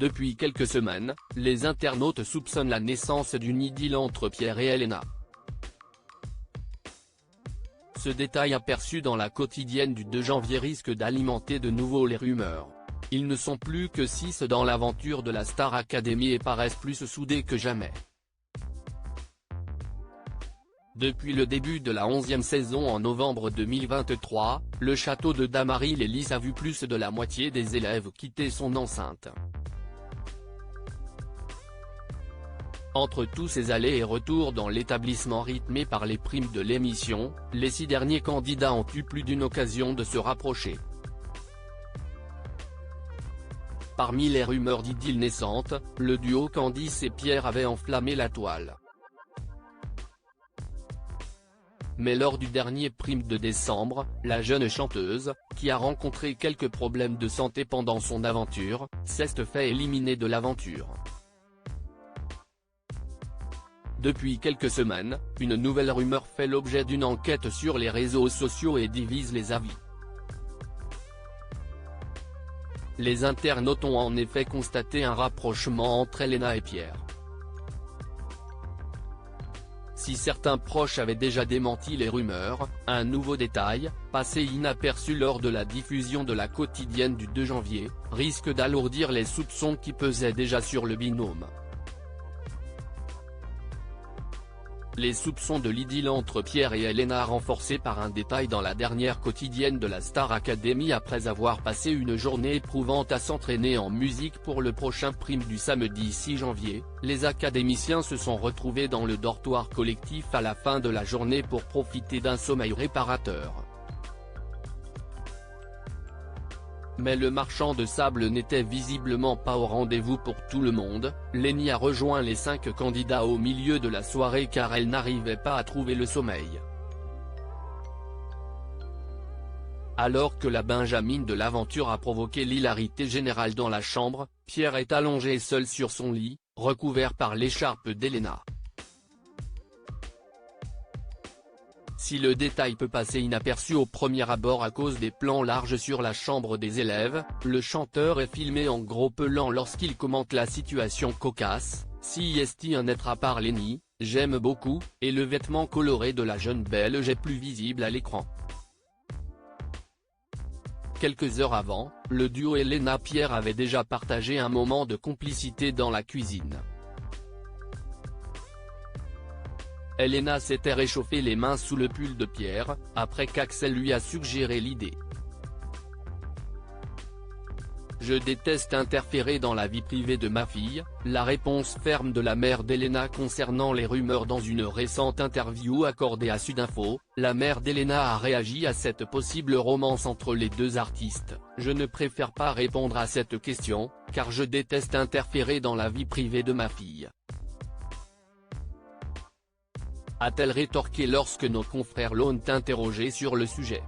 Depuis quelques semaines, les internautes soupçonnent la naissance d'une idylle entre Pierre et Elena. Ce détail aperçu dans la quotidienne du 2 janvier risque d'alimenter de nouveau les rumeurs. Ils ne sont plus que 6 dans l'aventure de la Star Academy et paraissent plus soudés que jamais. Depuis le début de la 11e saison en novembre 2023, le château de Damary-les-Lys a vu plus de la moitié des élèves quitter son enceinte. Entre tous ces allers et retours dans l'établissement rythmé par les primes de l'émission, les 6 derniers candidats ont eu plus d'une occasion de se rapprocher. Parmi les rumeurs d'idylle naissante, le duo Candice et Pierre avait enflammé la toile. Mais lors du dernier prime de décembre, la jeune chanteuse, qui a rencontré quelques problèmes de santé pendant son aventure, s'est fait éliminer de l'aventure. Depuis quelques semaines, une nouvelle rumeur fait l'objet d'une enquête sur les réseaux sociaux et divise les avis. Les internautes ont en effet constaté un rapprochement entre Elena et Pierre. Si certains proches avaient déjà démenti les rumeurs, un nouveau détail, passé inaperçu lors de la diffusion de la quotidienne du 2 janvier, risque d'alourdir les soupçons qui pesaient déjà sur le binôme. Les soupçons de l'idylle entre Pierre et Elena renforcés par un détail dans la dernière quotidienne de la Star Academy. Après avoir passé une journée éprouvante à s'entraîner en musique pour le prochain prime du samedi 6 janvier, les académiciens se sont retrouvés dans le dortoir collectif à la fin de la journée pour profiter d'un sommeil réparateur. Mais le marchand de sable n'était visiblement pas au rendez-vous pour tout le monde. Lenny a rejoint les 5 candidats au milieu de la soirée car elle n'arrivait pas à trouver le sommeil. Alors que la Benjamine de l'aventure a provoqué l'hilarité générale dans la chambre, Pierre est allongé seul sur son lit, recouvert par l'écharpe d'Elena. Si le détail peut passer inaperçu au premier abord à cause des plans larges sur la chambre des élèves, le chanteur est filmé en gros plan lorsqu'il commente la situation cocasse. Si est un être à part Lenny, j'aime beaucoup, et le vêtement coloré de la jeune Belge est plus visible à l'écran. Quelques heures avant, le duo Elena-Pierre avait déjà partagé un moment de complicité dans la cuisine. Elena s'était réchauffé les mains sous le pull de Pierre, après qu'Axel lui a suggéré l'idée. « Je déteste interférer dans la vie privée de ma fille », la réponse ferme de la mère d'Elena concernant les rumeurs dans une récente interview accordée à Sudinfo. La mère d'Elena a réagi à cette possible romance entre les deux artistes. « Je ne préfère pas répondre à cette question, car je déteste interférer dans la vie privée de ma fille », a-t-elle rétorqué lorsque nos confrères l'ont interrogé sur le sujet.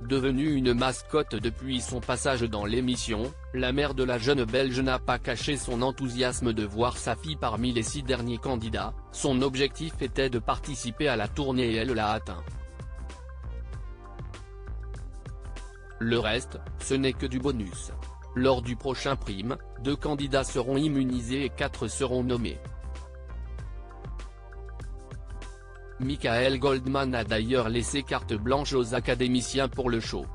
Devenue une mascotte depuis son passage dans l'émission, la mère de la jeune Belge n'a pas caché son enthousiasme de voir sa fille parmi les 6 derniers candidats. Son objectif était de participer à la tournée et elle l'a atteint. Le reste, ce n'est que du bonus. Lors du prochain prime, 2 candidats seront immunisés et 4 seront nommés. Michael Goldman a d'ailleurs laissé carte blanche aux académiciens pour le show.